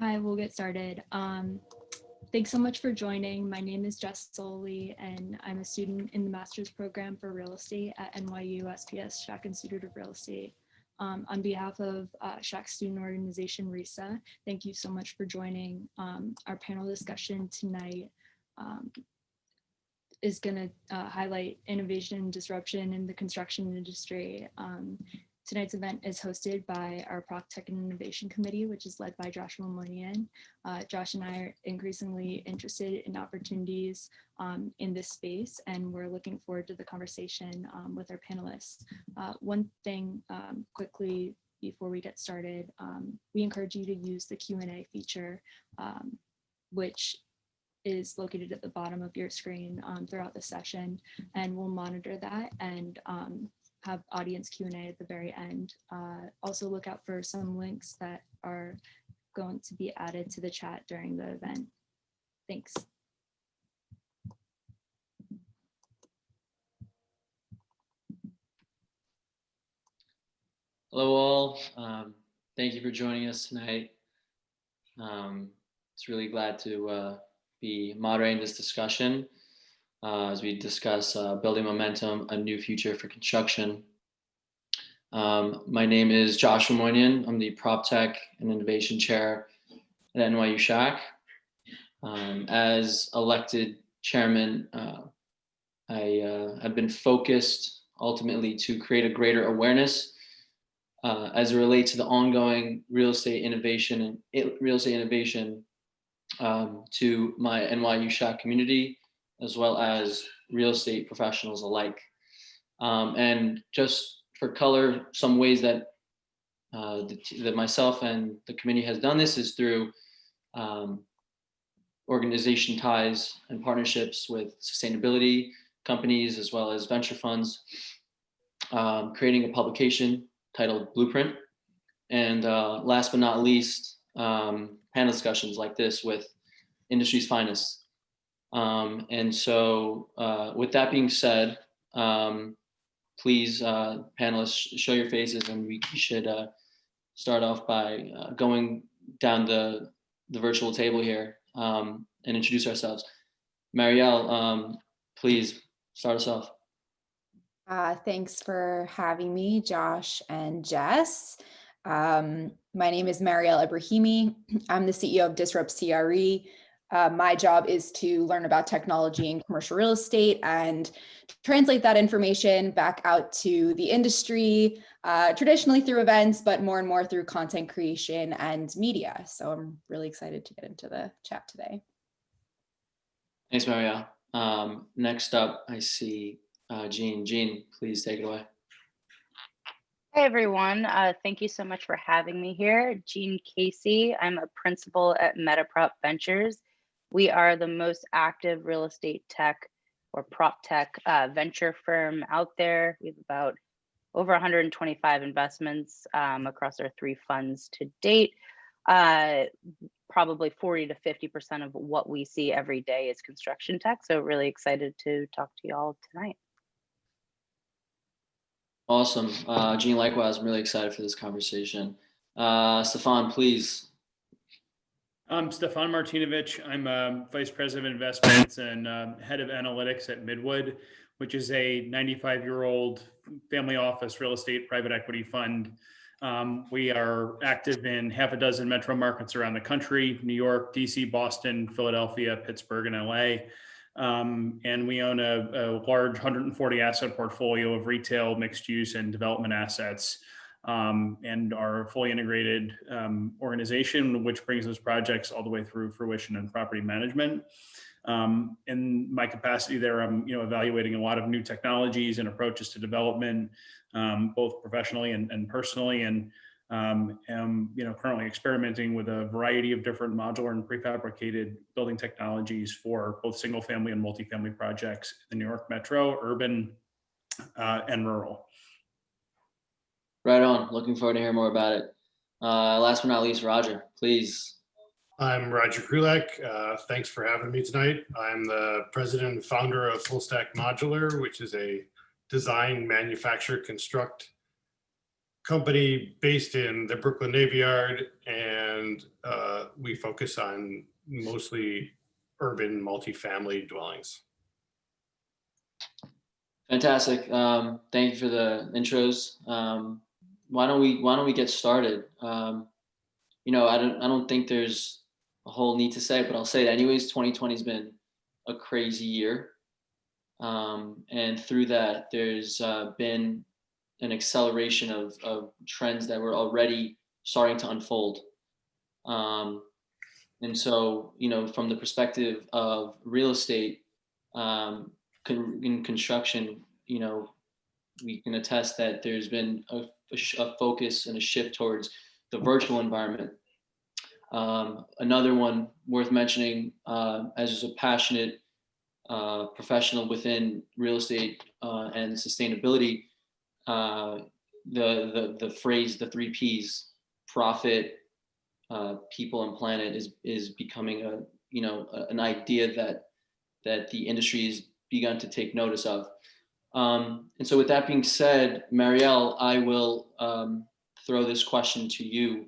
Hi, we'll get started. Thanks so much for joining. My name is Jess Solley, and I'm a student in the master's program for real estate at NYU SPS Schack Institute of Real Estate. On behalf of Schack student organization REISA, thank you so much for joining. Our panel discussion tonight is going to highlight innovation and disruption in the construction industry. Tonight's event is hosted by our Proptech and Innovation Committee, which is led by Joshua Moinian. Josh and I are increasingly interested in opportunities in this space, and we're looking forward to the conversation with our panelists. One thing quickly before we get started, we encourage you to use the Q&A feature, which is located at the bottom of your screen throughout the session, and we'll monitor that and have audience Q&A at the very end. Also look out for some links that are going to be added to the chat during the event. Thanks. Hello all, thank you for joining us tonight. It's really glad to be moderating this discussion as we discuss building momentum, a new future for construction. My name is Joshua Moinian. I'm the Proptech and Innovation Chair at NYU Schack. As elected chairman, I have been focused ultimately to create a greater awareness as it relates to the ongoing real estate innovation to my NYU Schack community, as well as real estate professionals alike. And just for color, some ways that that myself and the committee has done this is through organization ties and partnerships with sustainability companies, as well as venture funds, creating a publication titled Blueprint, and last but not least, panel discussions like this with industry's finest. And so with that being said, please, panelists, show your faces, and we should start off by going down the virtual table here and introduce ourselves. Mariel, please start us off. Thanks for having me, Josh and Jess. My name is Mariel Ebrahimi. I'm the CEO of DisruptCRE. My job is to learn about technology in commercial real estate and translate that information back out to the industry, traditionally through events, but more and more through content creation and media. So I'm really excited to get into the chat today. Thanks, Mariel. Next up, I see Jeanne. Jeanne, please take it away. Hey everyone, thank you so much for having me here. Jeanne Casey, I'm a principal at MetaProp Ventures. We are the most active real estate tech or prop tech venture firm out there. We have about over 125 investments across our 3 funds to date. Probably 40 to 50% of what we see every day is construction tech. So really excited to talk to you all tonight. Awesome. Jeanne, likewise, I'm really excited for this conversation. Stefan, please. I'm Stefan Martinovic. I'm Vice President of Investments and Head of Analytics at Midwood, which is a 95-year-old family office real estate private equity fund. We are active in half a dozen metro markets around the country: New York, DC, Boston, Philadelphia, Pittsburgh, and LA. And we own a large 140 asset portfolio of retail, mixed use, and development assets, and are a fully integrated organization, which brings those projects all the way through fruition and property management. In my capacity there, I'm evaluating a lot of new technologies and approaches to development, both professionally and personally, and am currently experimenting with a variety of different modular and prefabricated building technologies for both single family and multifamily projects in the New York Metro, urban, and rural. Right on. Looking forward to hearing more about it. Last but not least, Roger, please. I'm Roger Krulak. Thanks for having me tonight. I'm the president and founder of FullStack Modular, which is a design, manufacture, construct company based in the Brooklyn Navy Yard, and and we focus on mostly urban multifamily dwellings. Fantastic. Thank you for the intros. Why don't we get started? You know, I don't think there's a whole need to say, but I'll say it anyways. 2020 has been a crazy year, and through that, there's been an acceleration of trends that were already starting to unfold. And so, you know, from the perspective of real estate, in construction, you know, we can attest that there's been a focus and a shift towards the virtual environment. Another one worth mentioning, as a passionate professional within real estate and sustainability, the phrase, the 3 Ps, profit, people, and planet is becoming an idea that the industry has begun to take notice of. And so with that being said, Mariel, I will throw this question to you.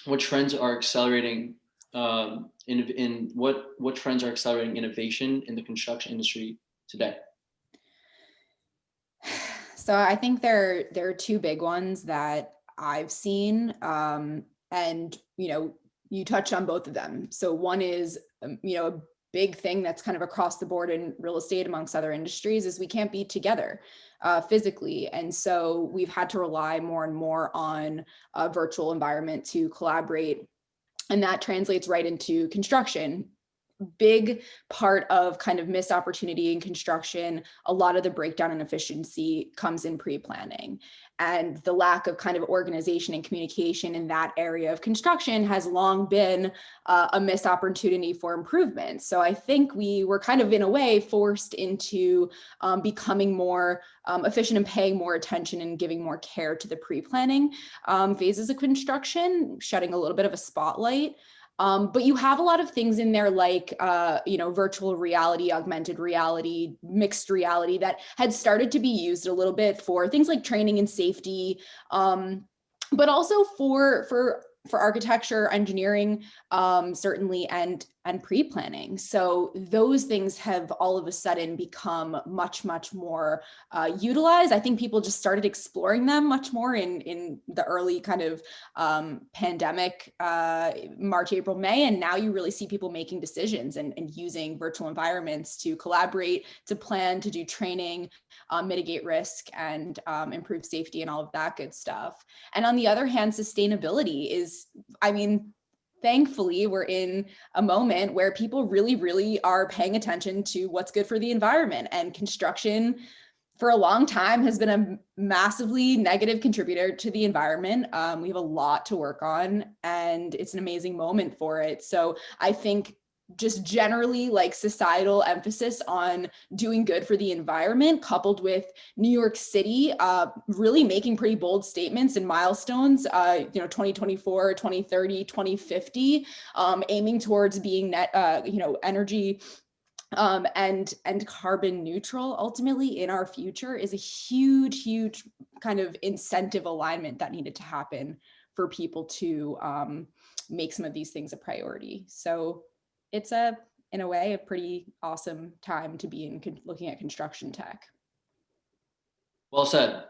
What trends are accelerating what trends are accelerating innovation in the construction industry today? So I think there are 2 big ones that I've seen, and you touched on both of them. So one is a big thing that's kind of across the board in real estate amongst other industries is we can't be together physically. And so we've had to rely more and more on a virtual environment to collaborate. And that translates right into construction. Big part of kind of missed opportunity in construction, a lot of the breakdown in efficiency comes in pre-planning, and the lack of kind of organization and communication in that area of construction has long been a missed opportunity for improvement. So I think we were kind of in a way forced into becoming more efficient and paying more attention and giving more care to the pre-planning phases of construction, shedding a little bit of a spotlight. But you have a lot of things in there like, virtual reality, augmented reality, mixed reality that had started to be used a little bit for things like training and safety, but also for architecture, engineering, certainly, and pre-planning. So those things have all of a sudden become much, much more utilized. I think people just started exploring them much more in the early kind of pandemic, March, April, May, and now you really see people making decisions and using virtual environments to collaborate, to plan, to do training, mitigate risk, and improve safety and all of that good stuff. And on the other hand, sustainability is, thankfully, we're in a moment where people really, really are paying attention to what's good for the environment. And construction for a long time has been a massively negative contributor to the environment. We have a lot to work on, and it's an amazing moment for it. So I think just generally like societal emphasis on doing good for the environment, coupled with New York City really making pretty bold statements and milestones, 2024, 2030, 2050, aiming towards being net, energy and carbon neutral ultimately in our future is a huge, huge kind of incentive alignment that needed to happen for people to make some of these things a priority. So it's in a way, a pretty awesome time to be looking at construction tech. Well said.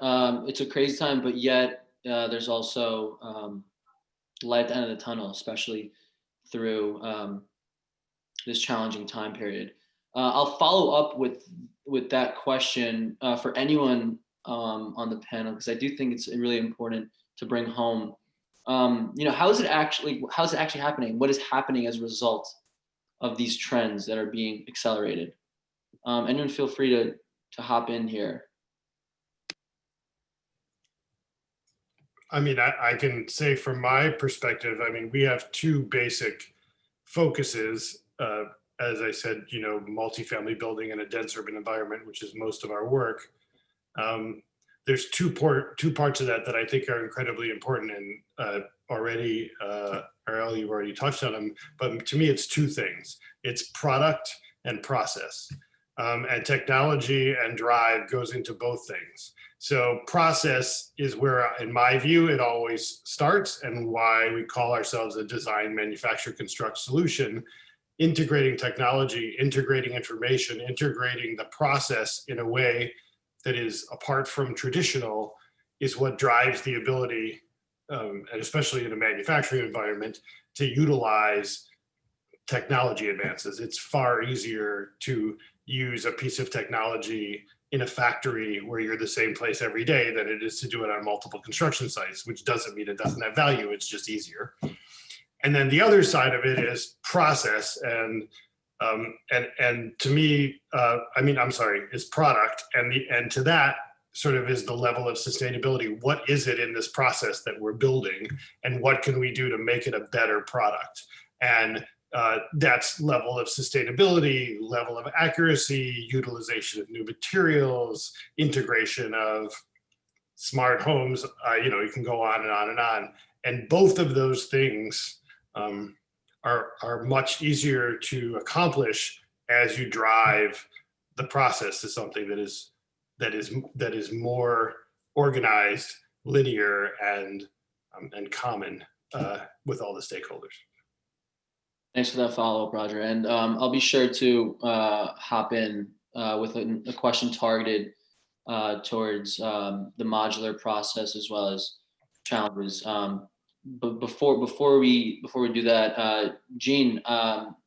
It's a crazy time, but yet there's also light at the end of the tunnel, especially through this challenging time period. I'll follow up with that question for anyone on the panel, because I do think it's really important to bring home. How is it actually happening? What is happening as a result of these trends that are being accelerated? Anyone feel free to hop in here. I can say from my perspective, we have 2 basic focuses. As I said, multifamily building in a dense urban environment, which is most of our work. There's two parts of that I think are incredibly important, and already, Mariel, you've already touched on them, but to me, it's 2 things. It's product and process. And technology and drive goes into both things. So process is where, in my view, it always starts, and why we call ourselves a design, manufacture, construct solution. Integrating technology, integrating information, integrating the process in a way that is apart from traditional is what drives the ability, and especially in a manufacturing environment, to utilize technology advances. It's far easier to use a piece of technology in a factory where you're the same place every day than it is to do it on multiple construction sites, which doesn't mean it doesn't have value, it's just easier. And then the other side of it is process, and to me, is product, and to that sort of is the level of sustainability. What is it in this process that we're building, and what can we do to make it a better product? And that's level of sustainability, level of accuracy, utilization of new materials, integration of smart homes. You can go on and on and on. And both of those things are much easier to accomplish as you drive the process to something that is more organized, linear, and common with all the stakeholders. Thanks for that follow-up, Roger. And I'll be sure to hop in with a question targeted towards the modular process as well as challenges. But before we do that, Jeanne,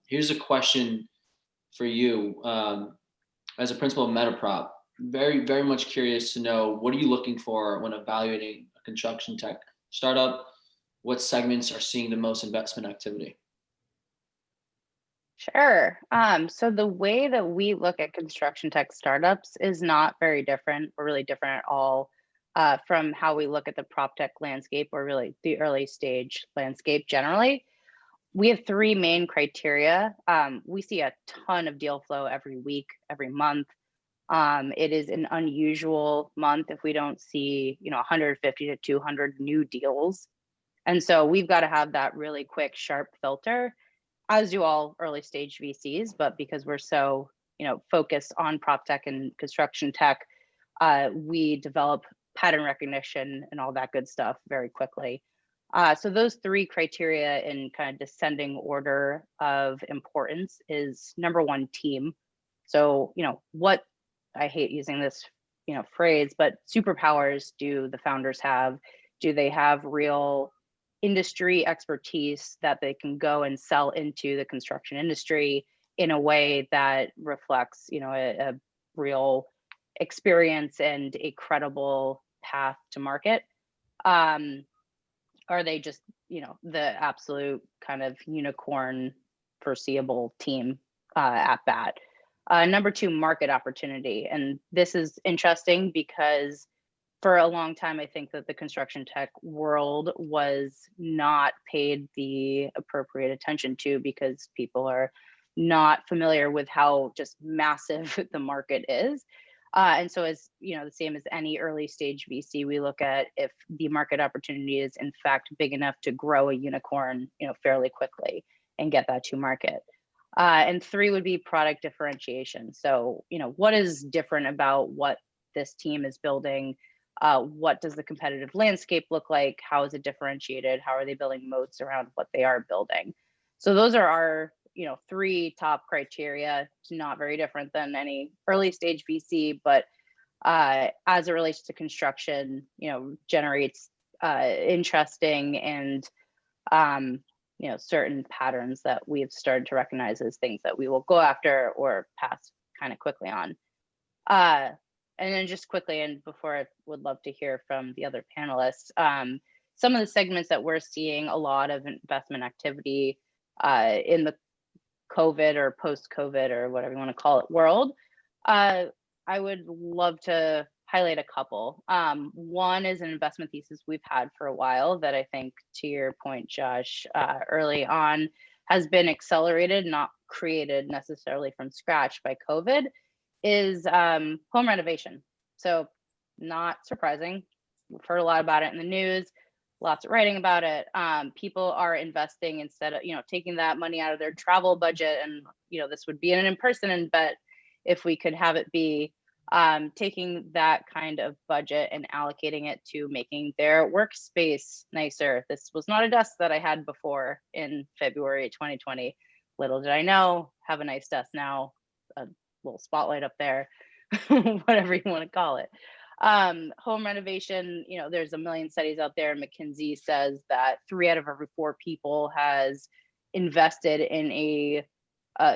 here's a question for you. As a principal of MetaProp, very, very much curious to know, what are you looking for when evaluating a construction tech startup? What segments are seeing the most investment activity? Sure. So the way that we look at construction tech startups is not very different, or really different at all, from how we look at the Proptech landscape, or really the early stage landscape generally. We have three main criteria. We see a ton of deal flow every week, every month. It is an unusual month if we don't see 150 to 200 new deals. And so we've got to have that really quick, sharp filter, as do all early stage VCs, but because we're so focused on Proptech and construction tech, we develop pattern recognition and all that good stuff very quickly. So those three criteria in kind of descending order of importance is: number one, team. So what, I hate using this phrase, but superpowers do the founders have? Do they have real industry expertise that they can go and sell into the construction industry in a way that reflects a real experience and a credible path to market? Are they just the absolute kind of unicorn foreseeable team at bat? Number two, market opportunity. And this is interesting because for a long time, I think that the construction tech world was not paid the appropriate attention to, because people are not familiar with how just massive the market is. And so, as the same as any early stage VC, we look at if the market opportunity is in fact big enough to grow a unicorn, fairly quickly and get that to market. And three would be product differentiation. So, what is different about what this team is building? What does the competitive landscape look like? How is it differentiated? How are they building moats around what they are building? So those are our three top criteria. It's not very different than any early stage VC, but as it relates to construction, generates interesting and certain patterns that we have started to recognize as things that we will go after or pass kind of quickly on. And then just quickly, and before, I would love to hear from the other panelists, some of the segments that we're seeing a lot of investment activity in the COVID or post-COVID or whatever you want to call it world. I would love to highlight a couple. One is an investment thesis we've had for a while that I think, to your point, Josh, early on has been accelerated, not created necessarily from scratch by COVID, is home renovation. So not surprising. We've heard a lot about it in the news, lots of writing about it. People are investing instead of, taking that money out of their travel budget. And, this would be an in-person bet if we could have it be taking that kind of budget and allocating it to making their workspace nicer. This was not a desk that I had before in February 2020. Little did I know, have a nice desk now, a little spotlight up there, whatever you want to call it. Home renovation, you know, there's a million studies out there. McKinsey says that 3 out of every 4 people has invested in a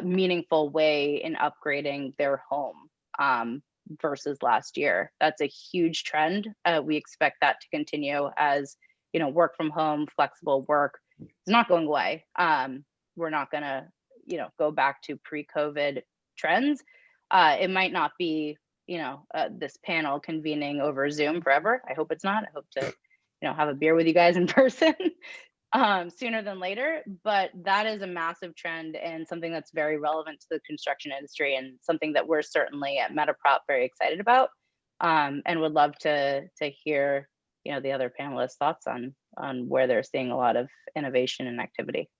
meaningful way in upgrading their home versus last year. That's a huge trend. We expect that to continue as, you know, work from home, flexible work is not going away. We're not gonna, you know, go back to pre-COVID trends. It might not be, you know, this panel convening over Zoom forever. I hope it's not. I hope to, you know, have a beer with you guys in person sooner than later. But that is a massive trend and something that's very relevant to the construction industry and something that we're certainly at MetaProp very excited about, and would love to hear, you know, the other panelists' thoughts on where they're seeing a lot of innovation and activity.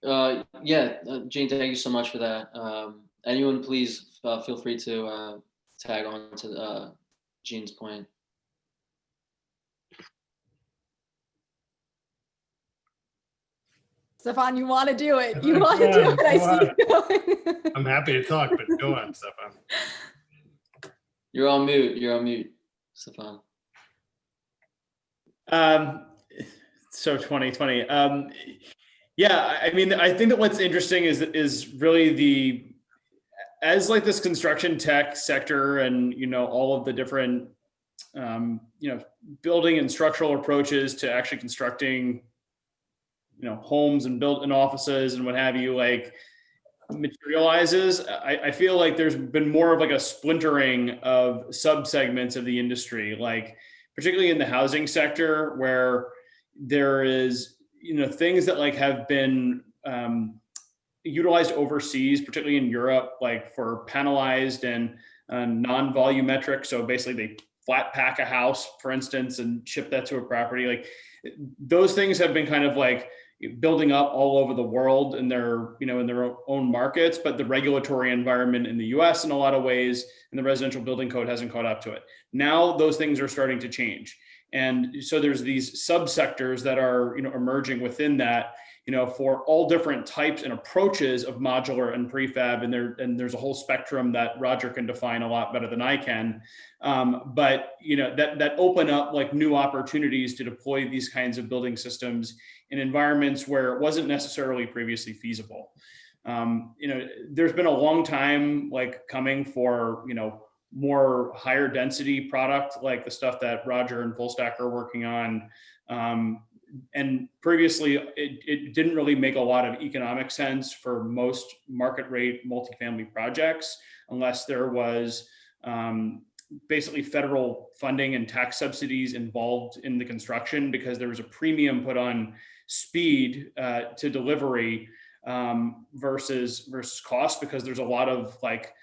Jeanne, thank you so much for that. Anyone, please feel free to tag on to Jeanne's point. Stefan, you want to do it. You want to do it. I see you going. I'm happy to talk, but go on, Stefan. You're on mute. You're on mute, Stefan. So 2020. Yeah, I mean, I think that what's interesting is really as like this construction tech sector and, you know, all of the different, you know, building and structural approaches to actually constructing, you know, homes and built-in offices and what have you, like materializes. I feel like there's been more of like a splintering of subsegments of the industry, like particularly in the housing sector, where there is, you know, things that like have been utilized overseas, particularly in Europe, like for panelized and non-volumetric. So basically they flat pack a house, for instance, and ship that to a property. Like those things have been kind of like building up all over the world in their, you know, in their own markets, but the regulatory environment in the US in a lot of ways, and the residential building code hasn't caught up to it. Now those things are starting to change. And so there's these subsectors that are, you know, emerging within that, you know, for all different types and approaches of modular and prefab, and there's a whole spectrum that Roger can define a lot better than I can. But you know, that open up like new opportunities to deploy these kinds of building systems in environments where it wasn't necessarily previously feasible. You know, there's been a long time like coming for, you know, more higher density product, like the stuff that Roger and FullStack are working on. And previously, it didn't really make a lot of economic sense for most market rate multifamily projects, unless there was basically federal funding and tax subsidies involved in the construction, because there was a premium put on speed to delivery versus cost, because there's a lot of like,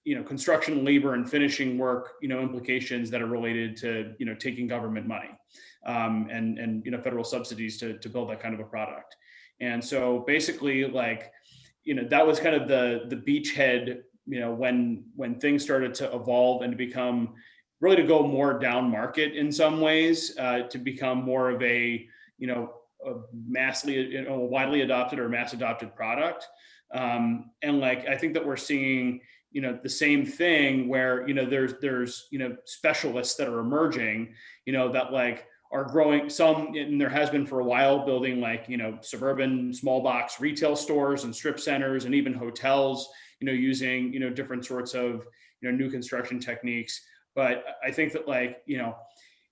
you know, construction labor and finishing work, you know, implications that are related to, you know, taking government money and you know, federal subsidies to build that kind of a product. And so basically, like, you know, that was kind of the beachhead, you know, when things started to evolve and to become really to go more down market in some ways, to become more of a, you know, a massively, you know, widely adopted or mass adopted product. And like, I think that we're seeing, you know, the same thing where, you know, there's, you know, specialists that are emerging, you know, that like are growing some, and there has been for a while, building like, you know, suburban small box retail stores and strip centers and even hotels, you know, using, you know, different sorts of, you know, new construction techniques. But I think that like, you know,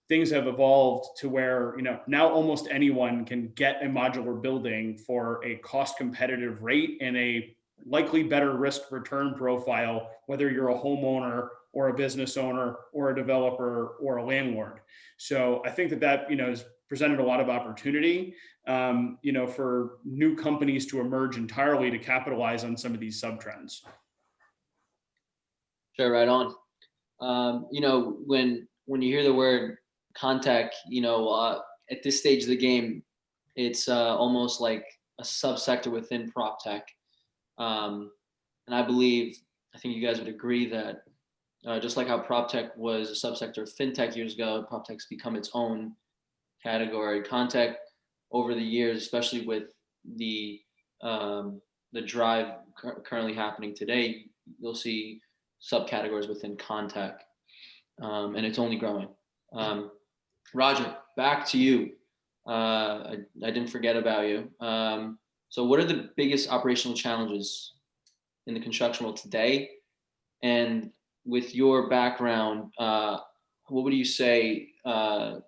things have evolved to where, you know, now almost anyone can get a modular building for a cost competitive rate and a likely better risk return profile, whether you're a homeowner or a business owner or a developer or a landlord. So I think that, you know, has presented a lot of opportunity, you know, for new companies to emerge entirely to capitalize on some of these sub-trends. Sure, right on. You know, when you hear the word contact, you know, at this stage of the game, it's almost like a subsector within Proptech. And I believe I think you guys would agree that just like how Proptech was a subsector of fintech years ago, Proptech's become its own category. Contech over the years, especially with the drive currently happening today, you'll see subcategories within Contech, and it's only growing. Roger, back to you. I didn't forget about you. So what are the biggest operational challenges in the construction world today? And with your background, what would you say about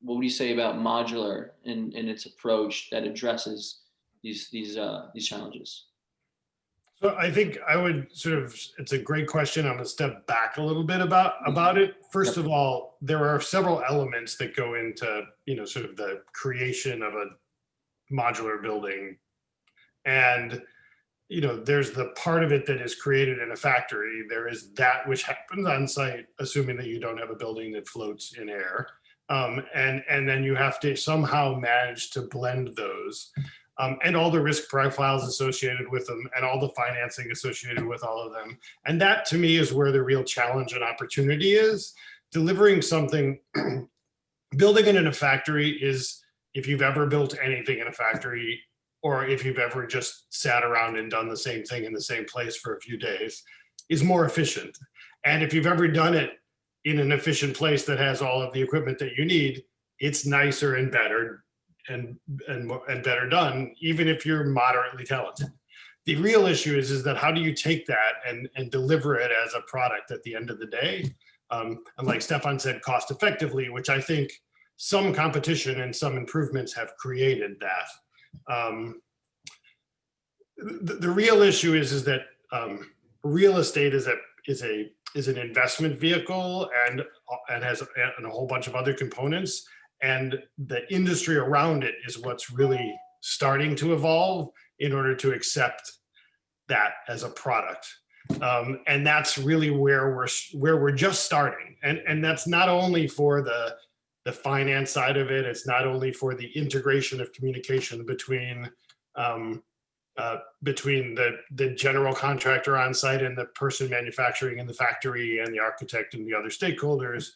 modular in its approach that addresses these challenges? So I think I would it's a great question. I'm gonna step back a little bit about it. First of all, there are several elements that go into, sort of the creation of a modular building. And, there's the part of it that is created in a factory. There is that which happens on site, assuming that you don't have a building that floats in air. And then you have to somehow manage to blend those. And all the risk profiles associated with them and all the financing associated with all of them. And that to me is where the real challenge and opportunity is. Delivering something, building it in a factory is, if you've ever built anything in a factory, or if you've ever just sat around and done the same thing in the same place for a few days, is more efficient. And if you've ever done it in an efficient place that has all of the equipment that you need, it's nicer and better and better done, even if you're moderately talented. The real issue is that how do you take that and deliver it as a product at the end of the day? And like Stefan said, cost effectively, which I think some competition and some improvements have created that. The real issue is that real estate is an investment vehicle and has a whole bunch of other components. And the industry around it is what's really starting to evolve in order to accept that as a product. And that's really where we're just starting. And that's not only for the finance side of it, it's not only for the integration of communication between the general contractor on site and the person manufacturing in the factory and the architect and the other stakeholders.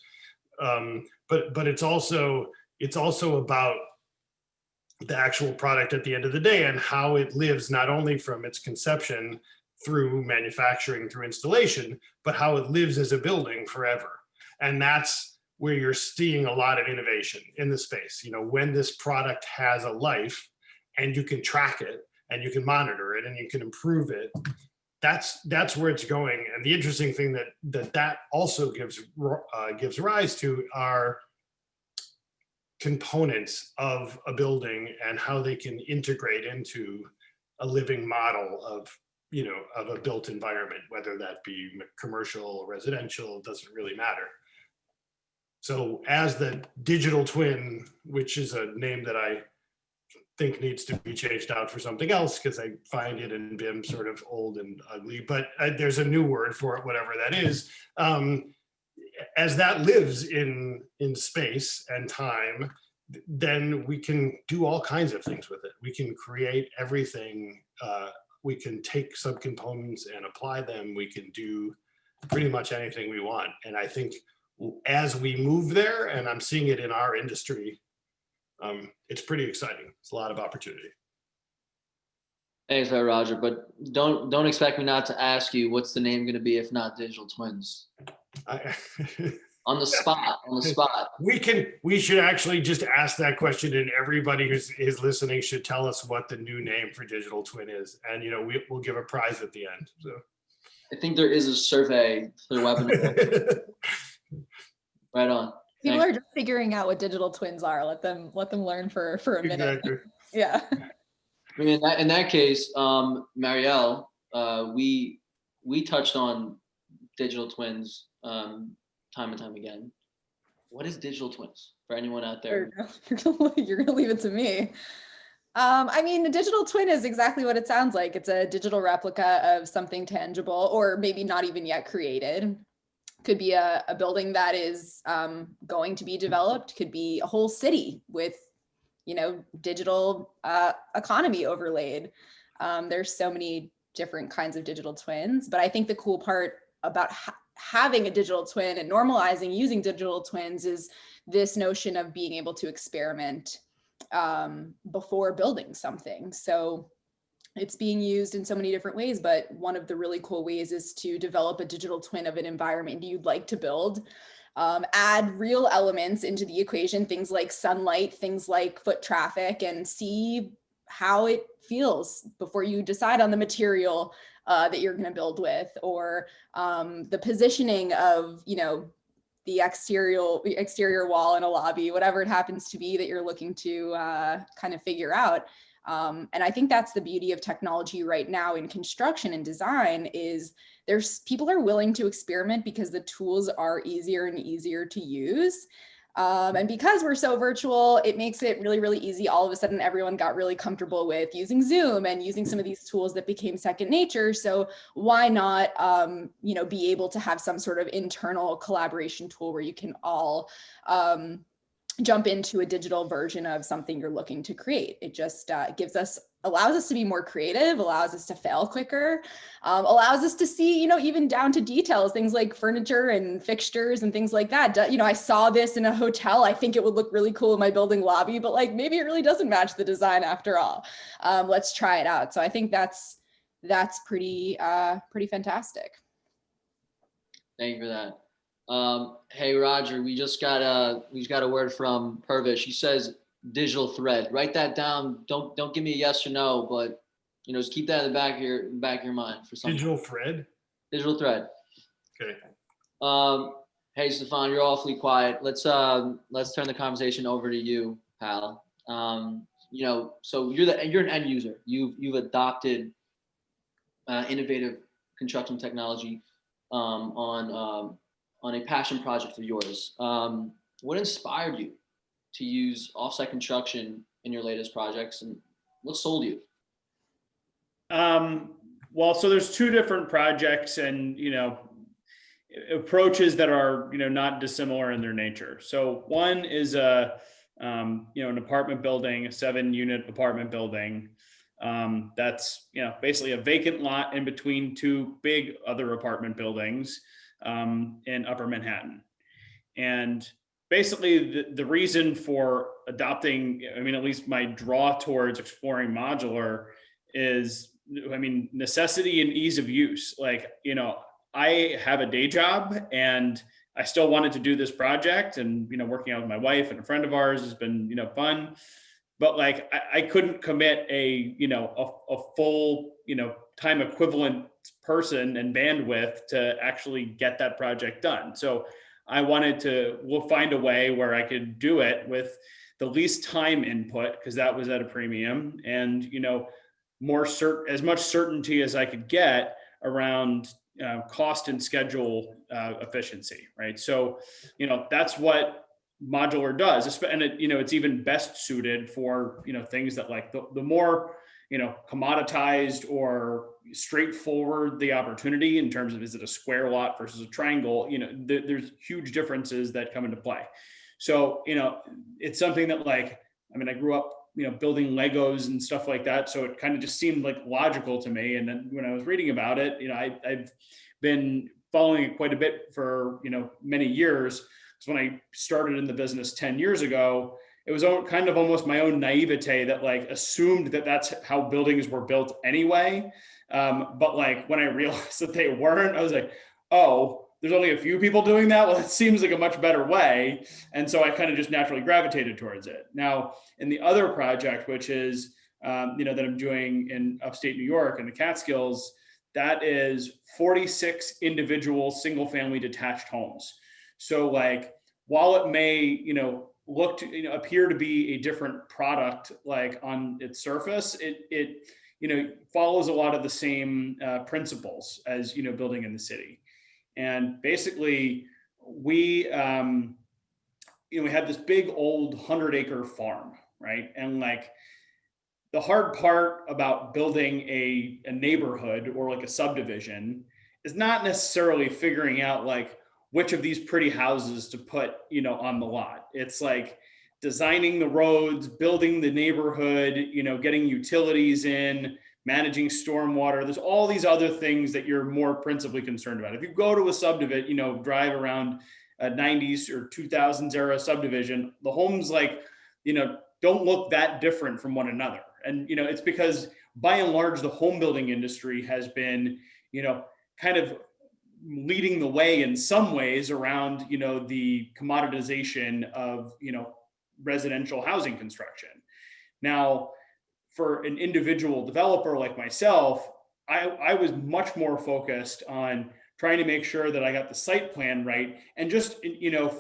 But it's also about the actual product at the end of the day and how it lives, not only from its conception through manufacturing, through installation, but how it lives as a building forever. And that's where you're seeing a lot of innovation in the space. When this product has a life and you can track it and you can monitor it and you can improve it, that's where it's going. And the interesting thing that also gives rise to are components of a building and how they can integrate into a living model of a built environment, whether that be commercial or residential, doesn't really matter. So as the digital twin, which is a name that I think needs to be changed out for something else because I find it in BIM sort of old and ugly, but there's a new word for it, whatever that is. As that lives in space and time, then we can do all kinds of things with it. We can create everything. We can take subcomponents and apply them. We can do pretty much anything we want. And I think as we move there, and I'm seeing it in our industry, it's pretty exciting. It's a lot of opportunity. Thanks, Roger. But don't expect me not to ask you what's the name going to be if not digital twins. On the spot. We should actually just ask that question, and everybody who's listening should tell us what the new name for digital twin is, and we'll give a prize at the end. So I think there is a survey for the webinar. Right on. People are just figuring out what digital twins are. Let them learn for a minute. Exactly. Yeah. I mean, in that case, Mariel, we touched on digital twins time and time again. What is digital twins for anyone out there? You're gonna leave it to me. I mean, the digital twin is exactly what it sounds like. It's a digital replica of something tangible, or maybe not even yet created. Could be a building that is going to be developed. Could be a whole city with, digital economy overlaid. There's so many different kinds of digital twins. But I think the cool part about having a digital twin and normalizing using digital twins is this notion of being able to experiment before building something. So it's being used in so many different ways, but one of the really cool ways is to develop a digital twin of an environment you'd like to build. Add real elements into the equation, things like sunlight, things like foot traffic, and see how it feels before you decide on the material that you're going to build with, or the positioning of, you know, the exterior wall in a lobby, whatever it happens to be that you're looking to kind of figure out. And I think that's the beauty of technology right now in construction and design is people are willing to experiment because the tools are easier and easier to use. And because we're so virtual, it makes it really, really easy. All of a sudden, everyone got really comfortable with using Zoom and using some of these tools that became second nature. So why not, you know, be able to have some sort of internal collaboration tool where you can all jump into a digital version of something you're looking to create. It just allows us to be more creative, allows us to fail quicker, allows us to see, you know, even down to details, things like furniture and fixtures and things like that. You know, I saw this in a hotel. I think it would look really cool in my building lobby, but like maybe it really doesn't match the design after all. Let's try it out. So I think that's pretty fantastic. Thank you for that. Hey Roger, we just got a word from Purvish. He says digital thread. Write that down. Don't give me a yes or no, but you know, just keep that in the back of your mind for something. Digital thread. Digital thread. Okay. Hey Stefan, you're awfully quiet. Let's turn the conversation over to you, pal. You know, so you're an end user. You've adopted innovative construction technology on a passion project of yours. What inspired you to use offsite construction in your latest projects, and what sold you? Well, so there's two different projects and, you know, approaches that are, you know, not dissimilar in their nature. So one is you know, an apartment building, a 7-unit apartment building. That's, you know, basically a vacant lot in between two big other apartment buildings in Upper Manhattan. And basically the reason for adopting, I mean, at least my draw towards exploring modular is, I mean, necessity and ease of use. Like, you know, I have a day job and I still wanted to do this project, and, you know, working out with my wife and a friend of ours has been, you know, fun, but like, I couldn't commit a full, you know, time equivalent person and bandwidth to actually get that project done. So I wanted to find a way where I could do it with the least time input, because that was at a premium, and, you know, as much certainty as I could get around cost and schedule efficiency, right? So, you know, that's what modular does, and it, you know, it's even best suited for, you know, things that like the more, you know, commoditized or straightforward the opportunity in terms of, is it a square lot versus a triangle, you know, there's huge differences that come into play. So, you know, it's something that, like, I mean, I grew up, you know, building Legos and stuff like that, so it kind of just seemed like logical to me. And then when I was reading about it, you know, I've been following it quite a bit for, you know, many years. So when I started in the business 10 years ago, it was kind of almost my own naivete that like assumed that that's how buildings were built anyway. But like when I realized that they weren't, I was like, oh, there's only a few people doing that. Well, it seems like a much better way. And so I kind of just naturally gravitated towards it. Now, in the other project, which is, you know, that I'm doing in upstate New York in the Catskills, that is 46 individual single family detached homes. So like, while it may, you know, appear to be a different product, like on its surface, it you know, follows a lot of the same principles as, you know, building in the city. And basically we, you know, we had this big old 100-acre farm, right? And like the hard part about building a neighborhood or like a subdivision is not necessarily figuring out like which of these pretty houses to put, you know, on the lot. It's like designing the roads, building the neighborhood, you know, getting utilities in, managing stormwater. There's all these other things that you're more principally concerned about. If you go to a subdivision, drive around a 90s or 2000s era subdivision, the homes don't look that different from one another. And, it's because by and large, the home building industry has been, kind of leading the way in some ways around, the commoditization of, residential housing construction. Now, for an individual developer like myself, I was much more focused on trying to make sure that I got the site plan right. And just,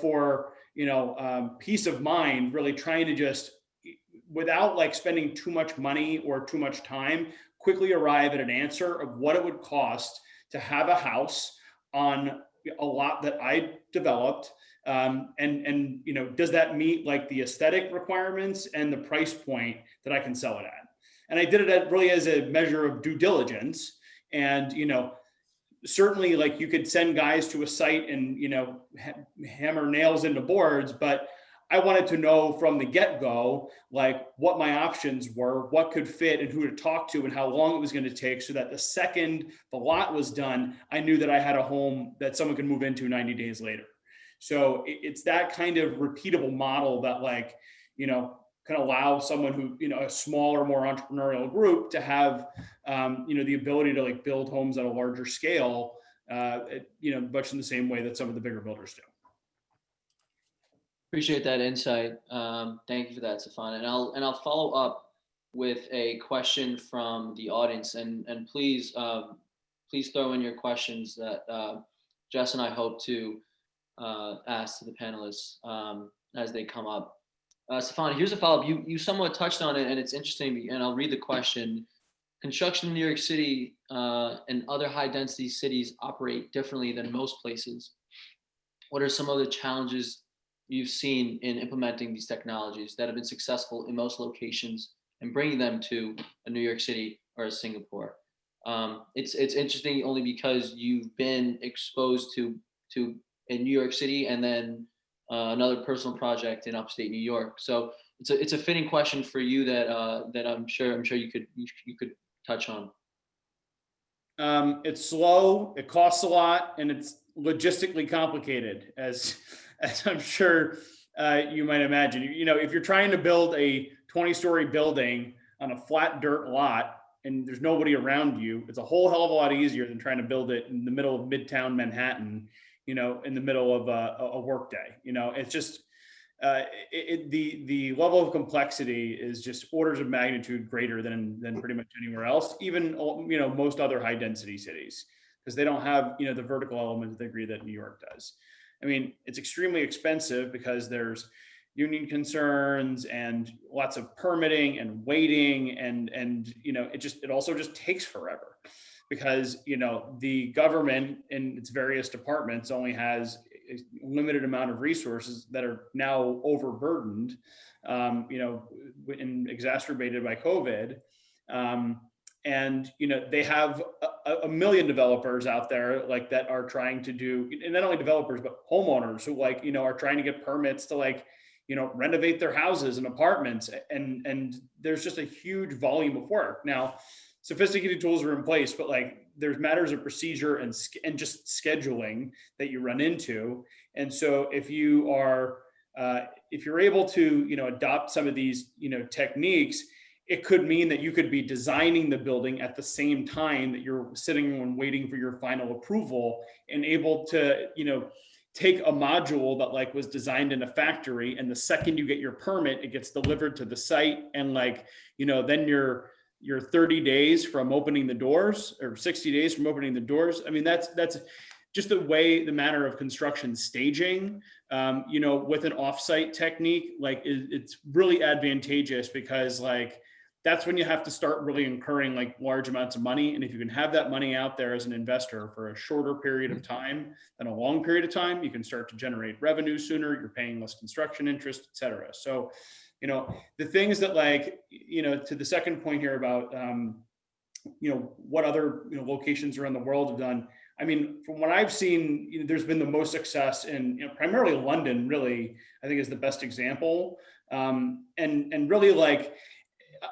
for, peace of mind, really trying to just, without spending too much money or too much time, quickly arrive at an answer of what it would cost to have a house on a lot that I developed. And does that meet the aesthetic requirements and the price point that I can sell it at? And I did it really as a measure of due diligence. And, certainly you could send guys to a site and, hammer nails into boards, but I wanted to know from the get-go, what my options were, what could fit and who to talk to and how long it was going to take, so that the second the lot was done, I knew that I had a home that someone could move into 90 days later. So it's that kind of repeatable model that can allow someone who, a smaller, more entrepreneurial group to have, the ability to build homes at a larger scale, much in the same way that some of the bigger builders do. Appreciate that insight. Thank you for that, Stefan. And I'll follow up with a question from the audience, and please throw in your questions that Jess and I hope to ask to the panelists as they come up. Stefan, here's a follow-up. You somewhat touched on it, and it's interesting, and I'll read the question. Construction in New York City and other high-density cities operate differently than most places. What are some of the challenges you've seen in implementing these technologies that have been successful in most locations and bringing them to a New York City or a Singapore? It's interesting only because you've been exposed to in New York City and then another personal project in upstate New York. So it's a fitting question for you that I'm sure you could touch on. It's slow, it costs a lot, and it's logistically complicated, as I'm sure you might imagine. If you're trying to build a 20-story building on a flat dirt lot and there's nobody around you, it's a whole hell of a lot easier than trying to build it in the middle of Midtown Manhattan, in the middle of a work day. It's just the level of complexity is just orders of magnitude greater than pretty much anywhere else, even most other high density cities, because they don't have the vertical element to the degree that New York does. I mean, it's extremely expensive because there's union concerns and lots of permitting and waiting, and it also just takes forever because the government in its various departments only has a limited amount of resources that are now overburdened, and exacerbated by COVID. And they have a million developers out there that are trying to do, and not only developers but homeowners who are trying to get permits to renovate their houses and apartments, and there's just a huge volume of work. Now, sophisticated tools are in place, but there's matters of procedure and just scheduling that you run into. And so if you are if you're able to adopt some of these techniques, it could mean that you could be designing the building at the same time that you're sitting and waiting for your final approval, and able to, take a module that was designed in a factory, and the second you get your permit, it gets delivered to the site. And then you're 30 days from opening the doors, or 60 days from opening the doors. I mean, that's just the manner of construction staging, with an offsite technique, it's really advantageous because that's when you have to start really incurring large amounts of money. And if you can have that money out there as an investor for a shorter period of time than a long period of time, you can start to generate revenue sooner, you're paying less construction interest, et cetera. So, the things that to the second point here about, what other locations around the world have done. I mean, from what I've seen, there's been the most success in primarily London, really, I think is the best example. And really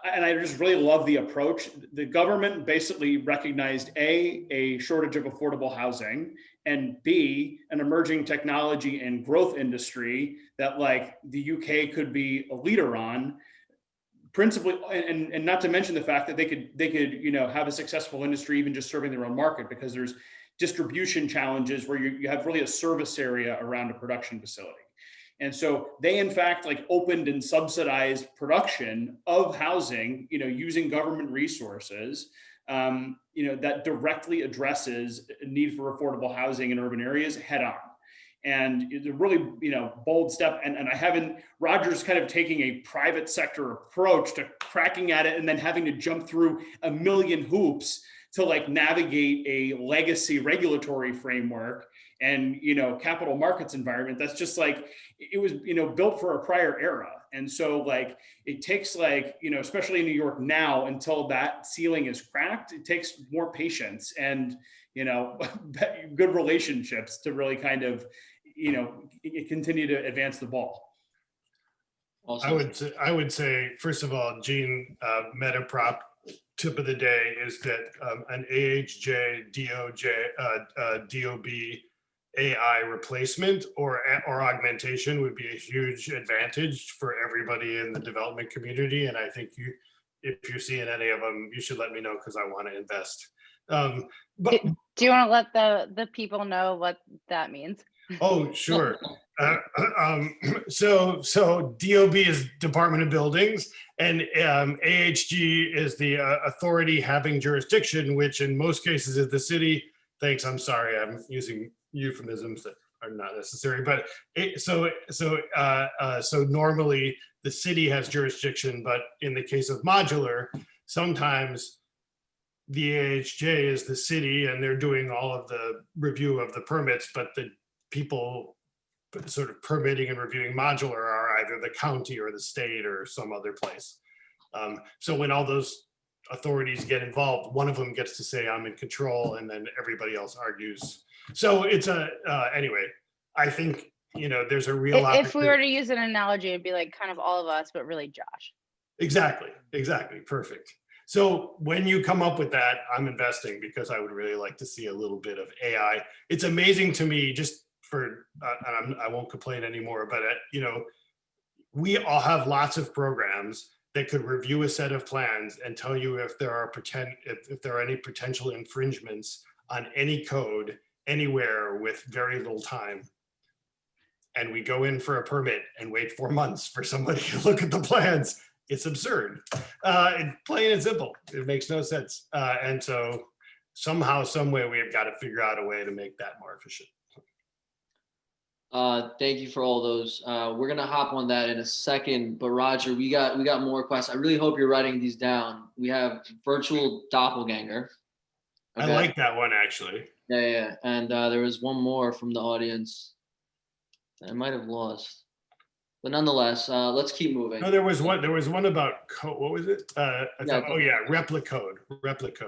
and I just really love the approach. The government basically recognized a shortage of affordable housing, and B, an emerging technology and growth industry that like the UK could be a leader on, principally, and not to mention the fact that they could have a successful industry even just serving their own market, because there's distribution challenges where you have really a service area around a production facility. And so they, in fact, like opened and subsidized production of housing, using government resources, that directly addresses a need for affordable housing in urban areas head on. And it's a really, bold step. And Roger's kind of taking a private sector approach to cracking at it and then having to jump through a million hoops to like navigate a legacy regulatory framework and capital markets environment that's just like it was built for a prior era. And so like it takes like especially in New York now, until that ceiling is cracked, it takes more patience and good relationships to really kind of continue to advance the ball. Awesome. I would say first of all, Jeanne, MetaProp tip of the day is that an AHJ DOB AI replacement or augmentation would be a huge advantage for everybody in the development community. And I think if you're seeing any of them, you should let me know because I want to invest. But do you want to let the people know what that means? Oh, sure. So DOB is Department of Buildings, and AHG is the authority having jurisdiction, which in most cases is the city. Thanks. I'm sorry. I'm using euphemisms that are not necessary, but so normally the city has jurisdiction, but in the case of modular, sometimes the AHJ is the city and they're doing all of the review of the permits, but the people sort of permitting and reviewing modular are either the county or the state or some other place. So when all those authorities get involved, one of them gets to say I'm in control and then everybody else argues. So it's anyway, I think, there's a real if we were to use an analogy, it'd be like kind of all of us, but really Josh. Exactly. Perfect. So when you come up with that, I'm investing because I would really like to see a little bit of AI. It's amazing to me just for, I won't complain anymore, but we all have lots of programs that could review a set of plans and tell you if there are if there are any potential infringements on any code anywhere with very little time. And we go in for a permit and wait 4 months for somebody to look at the plans. It's absurd. Plain and simple. It makes no sense. And so somehow, some way, we have got to figure out a way to make that more efficient. Thank you for all those. We're gonna hop on that in a second, but Roger, we got more questions. I really hope you're writing these down. We have virtual doppelganger. Okay. I like that one actually. Yeah. And there was one more from the audience that I might have lost. But nonetheless, let's keep moving. No, there was one about code. What was it? Replicode.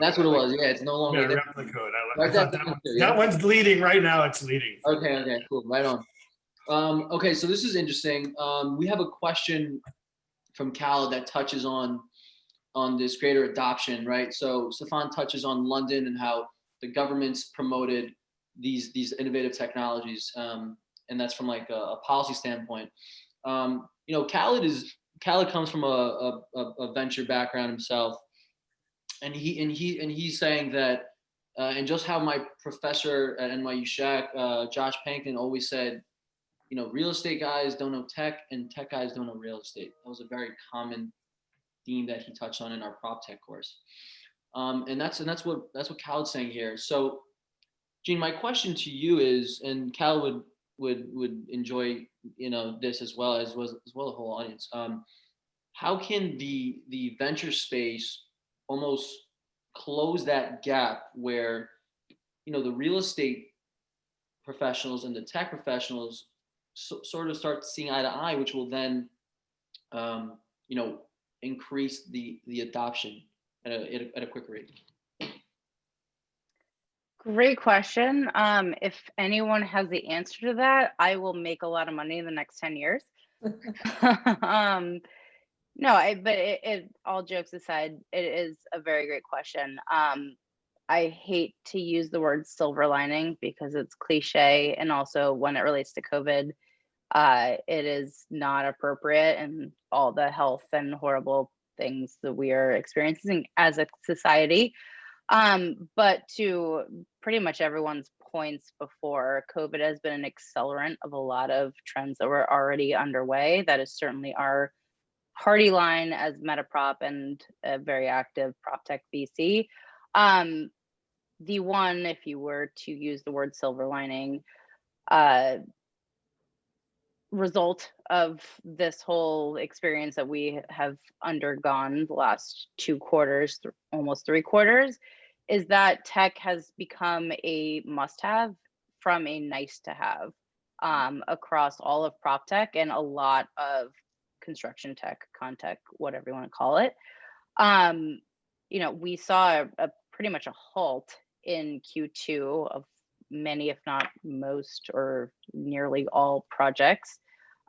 That's what it was. Yeah, it's no longer there. Replicode. I thought that one's leading right now. It's leading. Okay, cool. Right on. Okay, so this is interesting. We have a question from Cal that touches on this greater adoption, right? So Stefan touches on London and how the government's promoted these innovative technologies, and that's from like a policy standpoint. Khaled comes from a venture background himself, and he's saying that, and just how my professor at NYU Shack, Josh Pankton, always said, real estate guys don't know tech, and tech guys don't know real estate. That was a very common theme that he touched on in our Proptech course, and that's what Khaled's saying here. So, Jeanne, my question to you is, and Khaled would enjoy this as well the whole audience. How can the venture space almost close that gap where the real estate professionals and the tech professionals sort of start seeing eye to eye, which will then increase the adoption at a quicker rate? Great question. If anyone has the answer to that, I will make a lot of money in the next 10 years. No, but all jokes aside, it is a very great question. I hate to use the word silver lining because it's cliche, and also when it relates to COVID, it is not appropriate, and all the health and horrible things that we are experiencing as a society. But to pretty much everyone's points before, COVID has been an accelerant of a lot of trends that were already underway. That is certainly our party line as MetaProp and a very active Proptech VC. The one, if you were to use the word silver lining, result of this whole experience that we have undergone the last 2 quarters, almost 3 quarters, is that tech has become a must-have from a nice-to-have across all of Proptech and a lot of construction tech, contech, whatever you want to call it. You know, we saw a pretty much a halt in Q2 of many, if not most, or nearly all projects.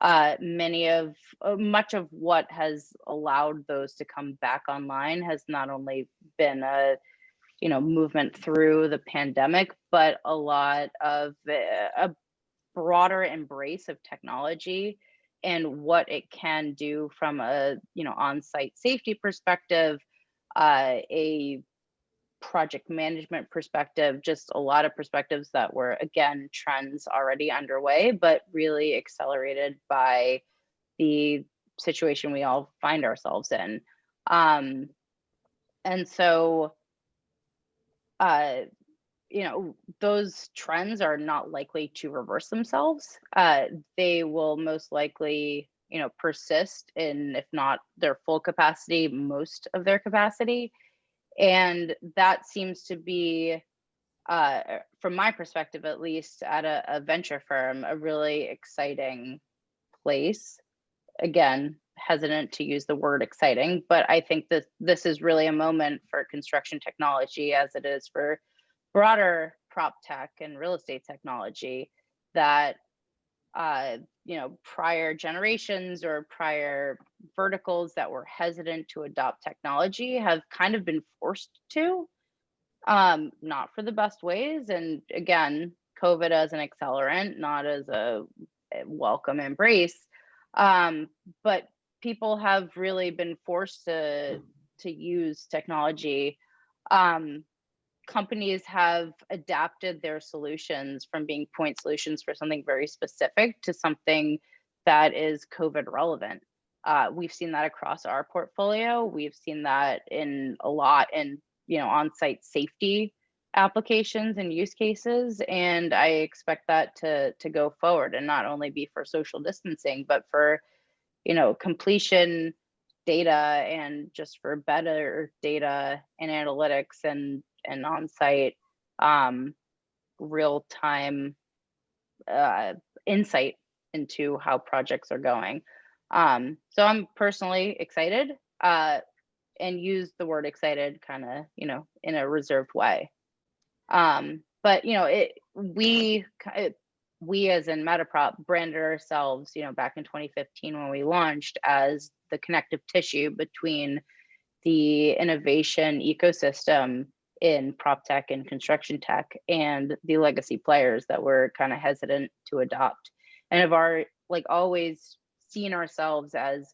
Much of what has allowed those to come back online has not only been a movement through the pandemic, but a lot of a broader embrace of technology and what it can do from a on-site safety perspective, a project management perspective, just a lot of perspectives that were, again, trends already underway, but really accelerated by the situation we all find ourselves in. And so, those trends are not likely to reverse themselves. They will most likely, persist in, if not their full capacity, most of their capacity. And that seems to be, from my perspective, at least at a venture firm, a really exciting place. Again, hesitant to use the word exciting, but I think that this is really a moment for construction technology, as it is for broader prop tech and real estate technology, that prior generations or prior verticals that were hesitant to adopt technology have kind of been forced to, not for the best ways. And again, COVID as an accelerant, not as a welcome embrace. But people have really been forced to use technology. Companies have adapted their solutions from being point solutions for something very specific to something that is COVID relevant. We've seen that across our portfolio. We've seen that in a lot in on-site safety applications and use cases, and I expect that to go forward, and not only be for social distancing, but for completion data, and just for better data and analytics and on-site real-time insight into how projects are going. So I'm personally excited, and use the word excited kind of in a reserved way. But we as in MetaProp branded ourselves back in 2015 when we launched as the connective tissue between the innovation ecosystem in prop tech and construction tech and the legacy players that were kind of hesitant to adopt, and have always seen ourselves as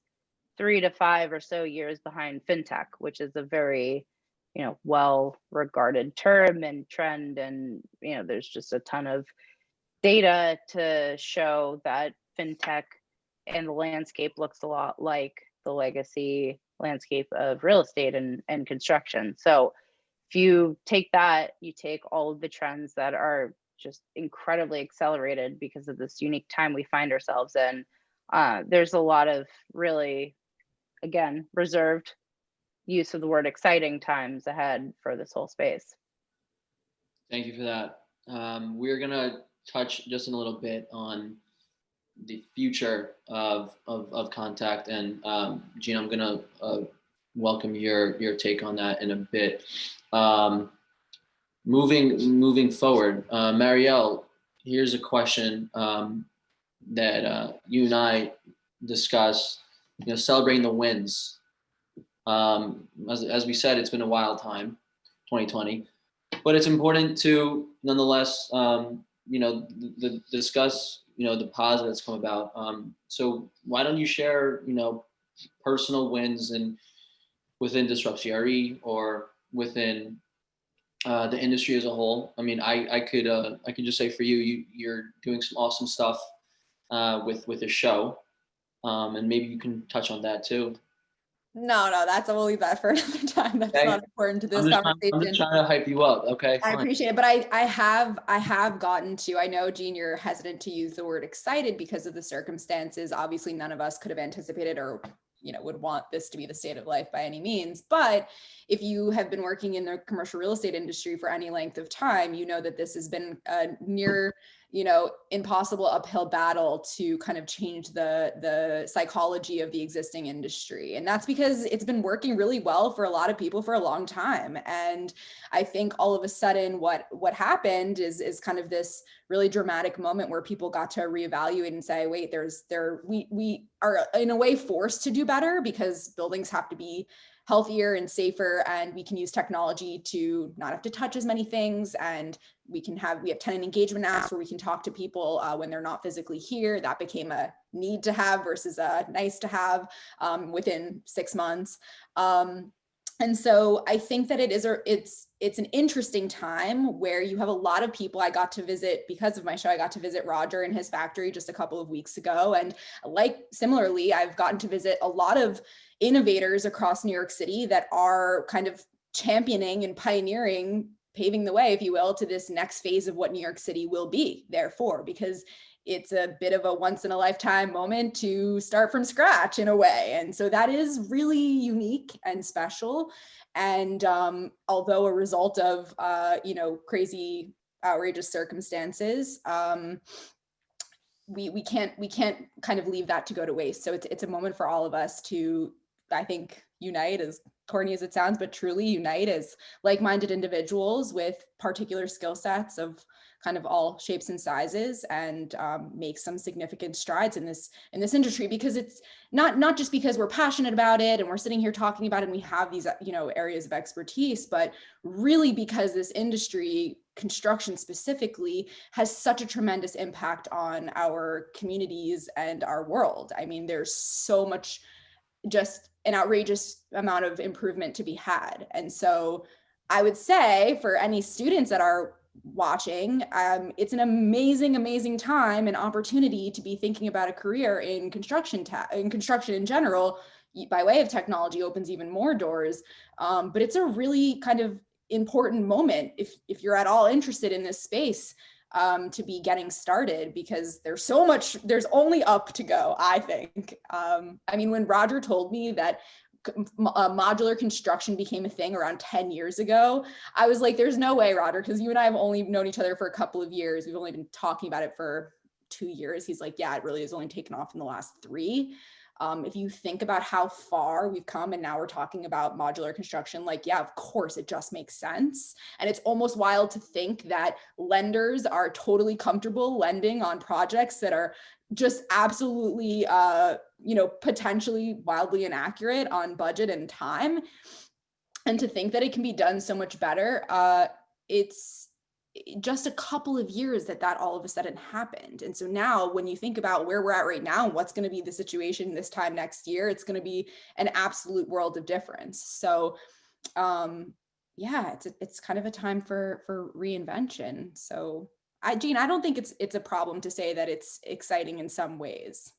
3 to 5 or so years behind fintech, which is a very well regarded term and trend, and there's just a ton of data to show that fintech and the landscape looks a lot like the legacy landscape of real estate and construction. So if you take that, you take all of the trends that are just incredibly accelerated because of this unique time we find ourselves in. There's a lot of really, again, reserved use of the word exciting times ahead for this whole space. Thank you for that. We're gonna touch just in a little bit on the future of Contact, and Jeanne, I'm gonna welcome your take on that in a bit. Moving forward, Mariel, here's a question that you and I discussed celebrating the wins. As we said, it's been a wild time, 2020, but it's important to nonetheless, discuss, the positive that's come about. So why don't you share, personal wins and within DisruptCRE or within the industry as a whole? I mean, I could just say for you're doing some awesome stuff with a show, and maybe you can touch on that too. No, we'll leave that for another time. That's Okay. not important to this I'm conversation. just trying to hype you up. Okay. I Fine. appreciate it, but I have gotten to, I know, Jeanne, you're hesitant to use the word excited because of the circumstances. Obviously, none of us could have anticipated or, would want this to be the state of life by any means. But if you have been working in the commercial real estate industry for any length of time, you know that this has been a near, impossible uphill battle to kind of change the psychology of the existing industry. And that's because it's been working really well for a lot of people for a long time. And I think all of a sudden what happened is kind of this really dramatic moment where people got to reevaluate and say, wait, we are in a way forced to do better because buildings have to be healthier and safer, and we can use technology to not have to touch as many things, and we have tenant engagement apps where we can talk to people when they're not physically here. That became a need to have versus a nice to have within 6 months. And so I think that it's an interesting time where you have a lot of people. I got to visit, because of my show, I got to visit Roger in his factory just a couple of weeks ago. And similarly, I've gotten to visit a lot of innovators across New York City that are kind of championing and pioneering, paving the way, if you will, to this next phase of what New York City will be, therefore, because it's a bit of a once in a lifetime moment to start from scratch in a way. And so that is really unique and special. And although a result of, crazy, outrageous circumstances, we can't kind of leave that to go to waste. So it's a moment for all of us to, I think, unite, as corny as it sounds, but truly unite as like-minded individuals with particular skill sets of kind of all shapes and sizes, and make some significant strides in this industry, because it's not just because we're passionate about it and we're sitting here talking about it and we have these areas of expertise, but really because this industry, construction specifically, has such a tremendous impact on our communities and our world. I mean, there's so much, just an outrageous amount of improvement to be had. And so I would say for any students that are watching, it's an amazing time and opportunity to be thinking about a career in construction in general. By way of technology opens even more doors, but it's a really kind of important moment if you're at all interested in this space, to be getting started, because there's only up to go, I think. I mean, when Roger told me that modular construction became a thing around 10 years ago, I was like, there's no way, Roger, because you and I have only known each other for a couple of years. We've only been talking about it for 2 years. He's like, yeah, it really has only taken off in the last 3. If you think about how far we've come and now we're talking about modular construction, yeah, of course, it just makes sense. And it's almost wild to think that lenders are totally comfortable lending on projects that are just absolutely, potentially wildly inaccurate on budget and time. And to think that it can be done so much better, it's just a couple of years that all of a sudden happened. And so now when you think about where we're at right now and what's going to be the situation this time next year, it's going to be an absolute world of difference. So yeah, it's kind of a time for reinvention. So Jeanne, I don't think it's a problem to say that it's exciting in some ways.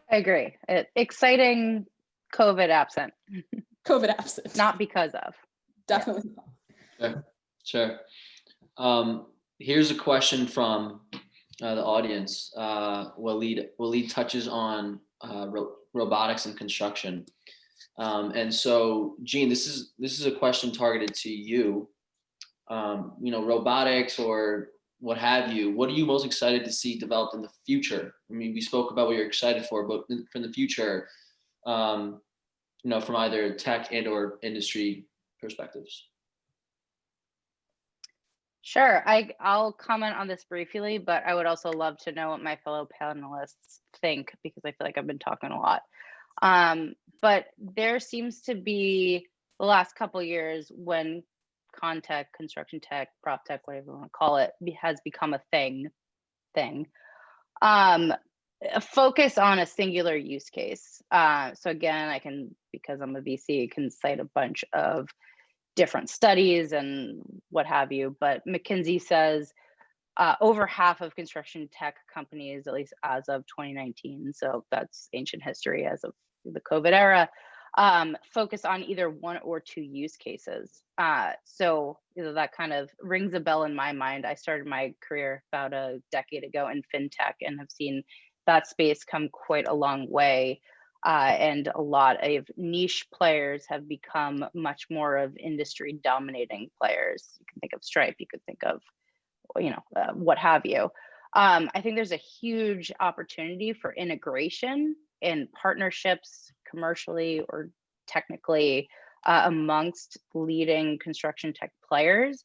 I agree. Exciting, COVID absent. COVID absent. Not because of. Definitely not. Sure. Here's a question from the audience. Waleed touches on robotics and construction. And so, Jeanne, this is a question targeted to you. Robotics or what have you, what are you most excited to see developed in the future? I mean, we spoke about what you're excited for, but from the future, from either tech and or industry perspectives. Sure, I'll comment on this briefly, but I would also love to know what my fellow panelists think because I feel like I've been talking a lot. But there seems to be the last couple years when Contech, construction tech, Proptech, whatever you want to call it, has become a thing. A focus on a singular use case. So again, I can, because I'm a VC, can cite a bunch of different studies and what have you, but McKinsey says over half of construction tech companies, at least as of 2019, so that's ancient history as of the COVID era, focus on either one or two use cases. So that kind of rings a bell in my mind. I started my career about a decade ago in fintech and have seen that space come quite a long way. And a lot of niche players have become much more of industry dominating players. You can think of Stripe, you could think of, what have you. I think there's a huge opportunity for integration and partnerships commercially or technically amongst leading construction tech players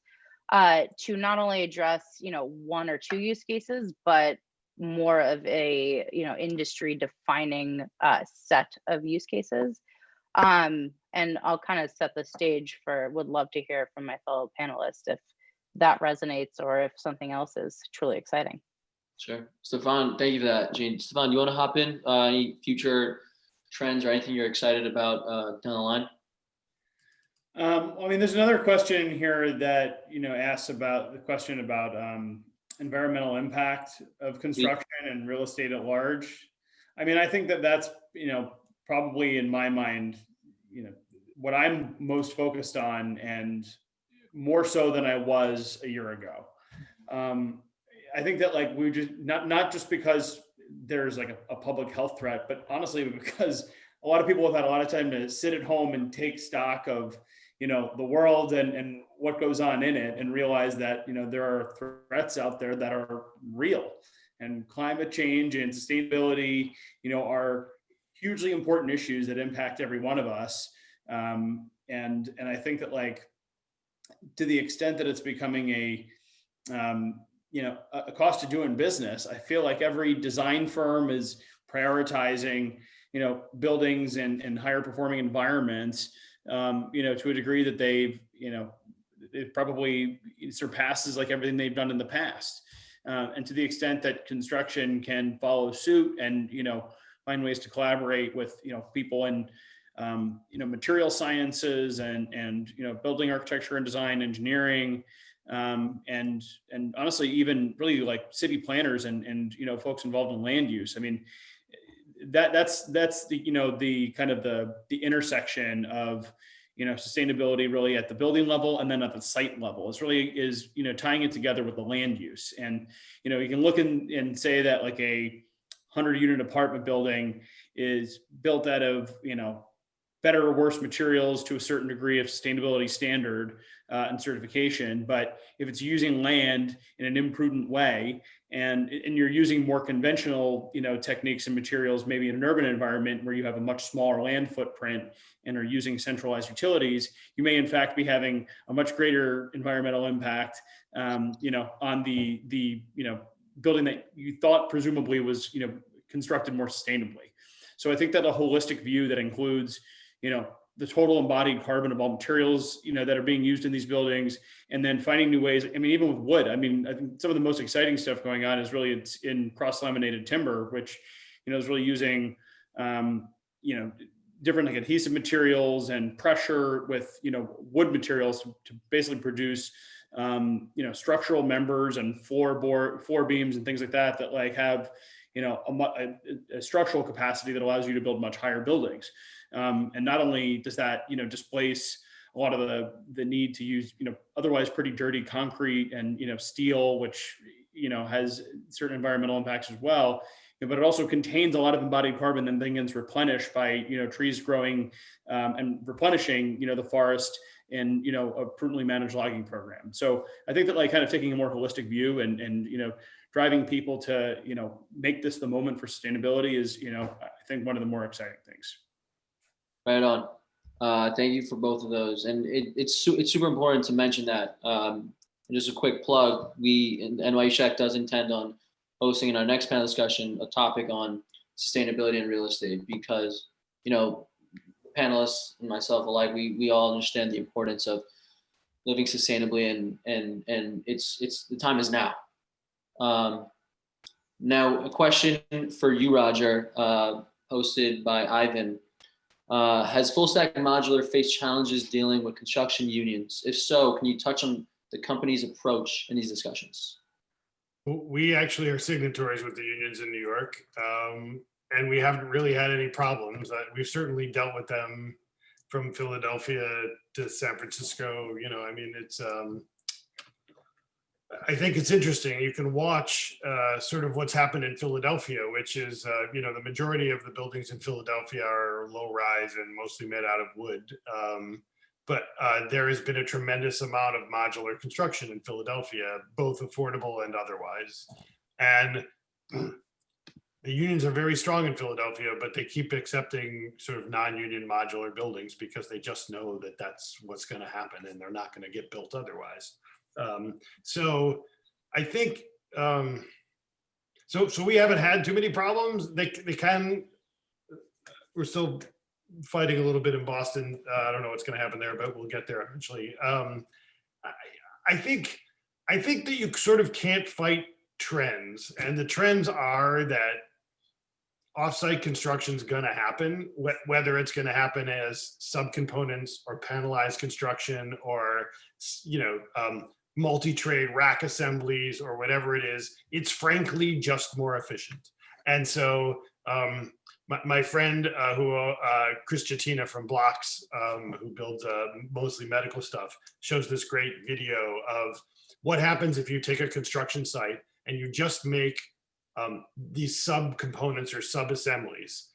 to not only address, one or two use cases, but more of a industry defining set of use cases. And I'll kind of set the stage would love to hear from my fellow panelists if that resonates or if something else is truly exciting. Sure. Stefan, thank you for that, Jeanne. Stefan, you want to hop in? Any future trends or anything you're excited about down the line? I mean, there's another question here that, asks about the question about environmental impact of construction and real estate at large. I mean, I think that that's, probably in my mind, what I'm most focused on, and more so than I was a year ago. I think that like we just not just because there's like a public health threat, but honestly because a lot of people have had a lot of time to sit at home and take stock of the world and what goes on in it, and realize that there are threats out there that are real, and climate change and sustainability are hugely important issues that impact every one of us. And I think that like to the extent that it's becoming a cost of doing business, I feel like every design firm is prioritizing buildings and higher performing environments to a degree that they've it probably surpasses like everything they've done in the past. And to the extent that construction can follow suit and find ways to collaborate with people in material sciences and building architecture and design engineering, and honestly even really like city planners and folks involved in land use. I mean, that's the the kind of the intersection of sustainability really at the building level and then at the site level. It's really is tying it together with the land use. And you can look and say that like a 100-unit apartment building is built out of better or worse materials to a certain degree of sustainability standard and certification. But if it's using land in an imprudent way and you're using more conventional techniques and materials, maybe in an urban environment where you have a much smaller land footprint and are using centralized utilities, you may in fact be having a much greater environmental impact on the building that you thought presumably was constructed more sustainably. So I think that a holistic view that includes the total embodied carbon of all materials that are being used in these buildings, and then finding new ways. I mean, even with wood, I think some of the most exciting stuff going on is really it's in cross-laminated timber, which is really using different like adhesive materials and pressure with wood materials to basically produce structural members and floor beams and things like that like have a structural capacity that allows you to build much higher buildings. And not only does that displace a lot of the need to use otherwise pretty dirty concrete and steel, which has certain environmental impacts as well, but it also contains a lot of embodied carbon and then gets replenished by trees growing and replenishing the forest in a prudently managed logging program. So I think that like kind of taking a more holistic view and driving people to make this the moment for sustainability is I think one of the more exciting things. Right on. Thank you for both of those. And it's super important to mention that And just a quick plug, NYU Shack does intend on hosting in our next panel discussion a topic on sustainability in real estate, because, panelists and myself alike, we all understand the importance of living sustainably, and it's the time is now. Now a question for you, Roger, hosted by Ivan. Has FullStack and Modular faced challenges dealing with construction unions? If so, can you touch on the company's approach in these discussions? We actually are signatories with the unions in New York, and we haven't really had any problems. We've certainly dealt with them from Philadelphia to San Francisco. I mean, it's, I think it's interesting. You can watch sort of what's happened in Philadelphia, which is, the majority of the buildings in Philadelphia are low rise and mostly made out of wood. But there has been a tremendous amount of modular construction in Philadelphia, both affordable and otherwise. And the unions are very strong in Philadelphia, but they keep accepting sort of non-union modular buildings because they just know that that's what's going to happen and they're not going to get built otherwise. So I think, so we haven't had too many problems. We're still fighting a little bit in Boston. I don't know what's going to happen there, but we'll get there eventually. I think that you sort of can't fight trends, and the trends are that offsite construction is going to happen, whether it's going to happen as subcomponents or panelized construction or multi-trade rack assemblies or whatever it is. It's frankly just more efficient. And so my friend Chris Jatina from Blocks, who builds mostly medical stuff, shows this great video of what happens if you take a construction site and you just make these subcomponents or sub-assemblies.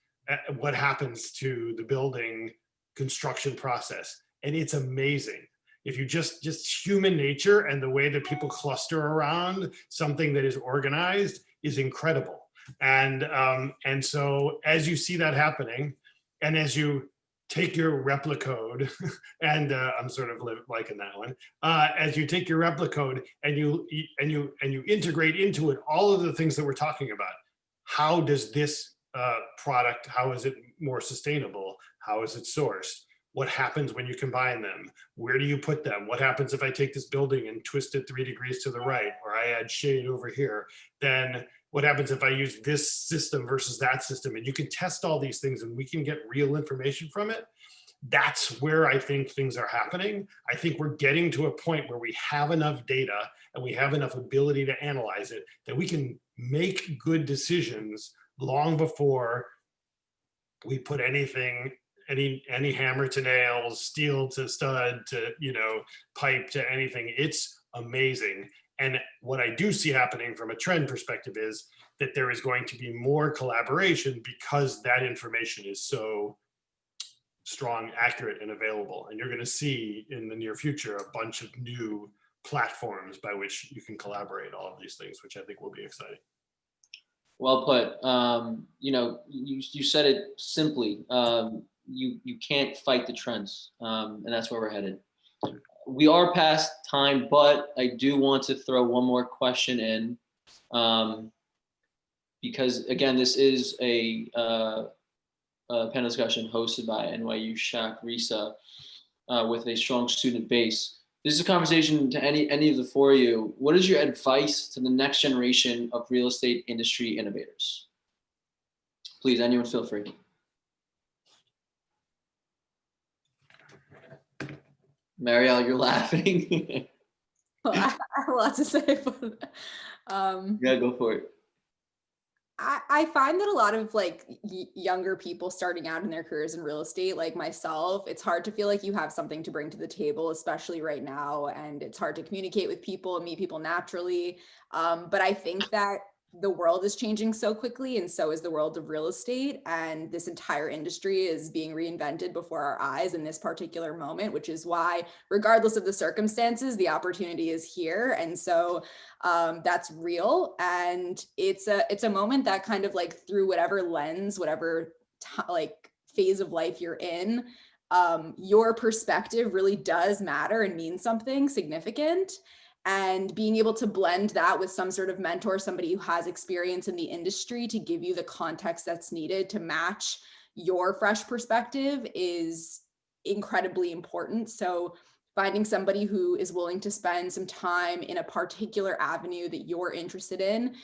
What happens to the building construction process? And it's amazing. If you just human nature and the way that people cluster around something that is organized is incredible. And so as you see that happening, and as you take your replicode, and I'm sort of liking that one, as you take your replicode and you integrate into it all of the things that we're talking about. How does this product, how is it more sustainable? How is it sourced? What happens when you combine them? Where do you put them? What happens if I take this building and twist it 3 degrees to the right, or I add shade over here? Then what happens if I use this system versus that system? And you can test all these things and we can get real information from it. That's where I think things are happening. I think we're getting to a point where we have enough data and we have enough ability to analyze it that we can make good decisions long before we put anything, any hammer to nails, steel to stud to, pipe to anything. It's amazing. And what I do see happening from a trend perspective is that there is going to be more collaboration because that information is so strong, accurate, and available. And you're going to see in the near future a bunch of new platforms by which you can collaborate all of these things, which I think will be exciting. Well put. You said it simply. You can't fight the trends, and that's where we're headed. We are past time, but I do want to throw one more question in, because again, this is a panel discussion hosted by NYU Shack REISA with a strong student base. This is a conversation to any of the four of you. What is your advice to the next generation of real estate industry innovators? Please, anyone feel free. Mariel, you're laughing. Well, I have a lot to say, but yeah, go for it. I find that a lot of younger people starting out in their careers in real estate, like myself, it's hard to feel like you have something to bring to the table, especially right now. And it's hard to communicate with people and meet people naturally. But I think that the world is changing so quickly, and so is the world of real estate. And this entire industry is being reinvented before our eyes in this particular moment, which is why, regardless of the circumstances, the opportunity is here. And so that's real. And it's a moment that kind of through whatever lens, whatever phase of life you're in, your perspective really does matter and mean something significant. and being able to blend that with some sort of mentor, somebody who has experience in the industry to give you the context that's needed to match your fresh perspective is incredibly important. So finding somebody who is willing to spend some time in a particular avenue that you're interested in,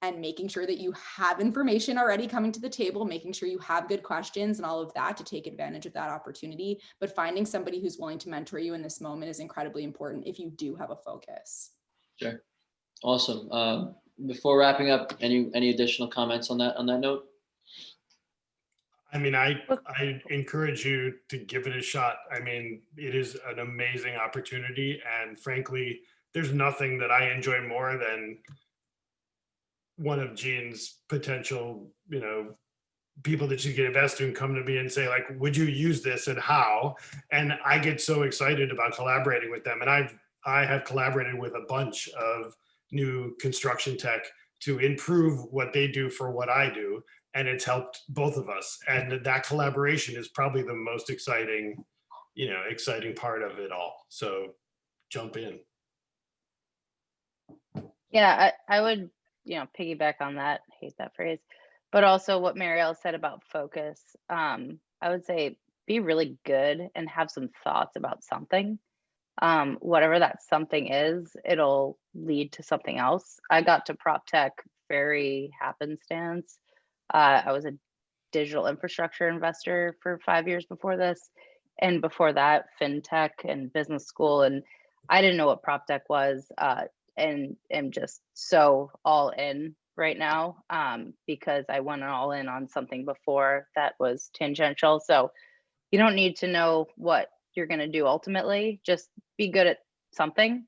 and making sure that you have information already coming to the table, making sure you have good questions and all of that to take advantage of that opportunity. But finding somebody who's willing to mentor you in this moment is incredibly important if you do have a focus. Sure. Awesome. Before wrapping up, any additional comments on that note? I mean, I encourage you to give it a shot. I mean, it is an amazing opportunity. And frankly, there's nothing that I enjoy more than one of Jeanne's potential, people that she can invest in come to me and say, like, would you use this and how? And I get so excited about collaborating with them. And I have collaborated with a bunch of new construction tech to improve what they do for what I do. And it's helped both of us. And that collaboration is probably the most exciting part of it all. So jump in. Yeah, I would, piggyback on that. I hate that phrase, but also what Mariel said about focus. I would say be really good and have some thoughts about something. Whatever that something is, it'll lead to something else. I got to Proptech very happenstance. I was a digital infrastructure investor for 5 years before this. And before that, fintech and business school. And I didn't know what Proptech was. And am just so all in right now, because I went all in on something before that was tangential. So you don't need to know what you're going to do ultimately. Just be good at something,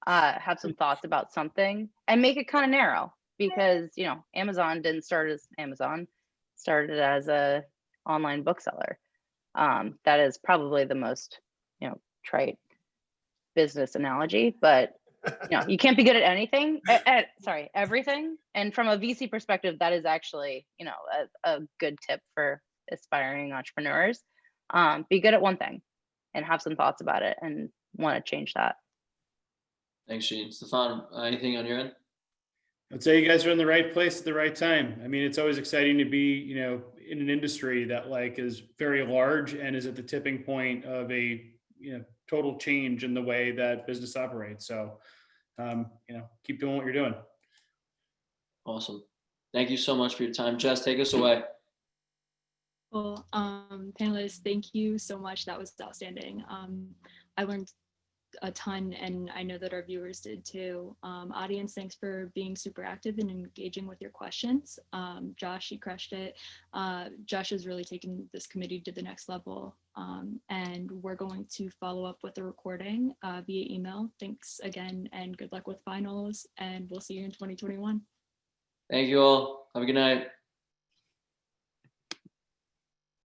have some thoughts about something, and make it kind of narrow, because Amazon didn't start as Amazon, started as a online bookseller. That is probably the most trite business analogy, but you can't be good at anything, everything. And from a VC perspective, that is actually, a good tip for aspiring entrepreneurs. Be good at one thing and have some thoughts about it and want to change that. Thanks, Jeanne. Stefan, anything on your end? I'd say you guys are in the right place at the right time. I mean, it's always exciting to be, in an industry that is very large and is at the tipping point of a, total change in the way that business operates. So, keep doing what you're doing. Awesome. Thank you so much for your time. Jess, take us away. Well, panelists, thank you so much. That was outstanding. I learned a ton, and I know that our viewers did too. Audience, thanks for being super active and engaging with your questions. Josh, you crushed it. Josh has really taken this committee to the next level, and we're going to follow up with a recording via email. Thanks again, and good luck with finals, and we'll see you in 2021. Thank you all. Have a good night.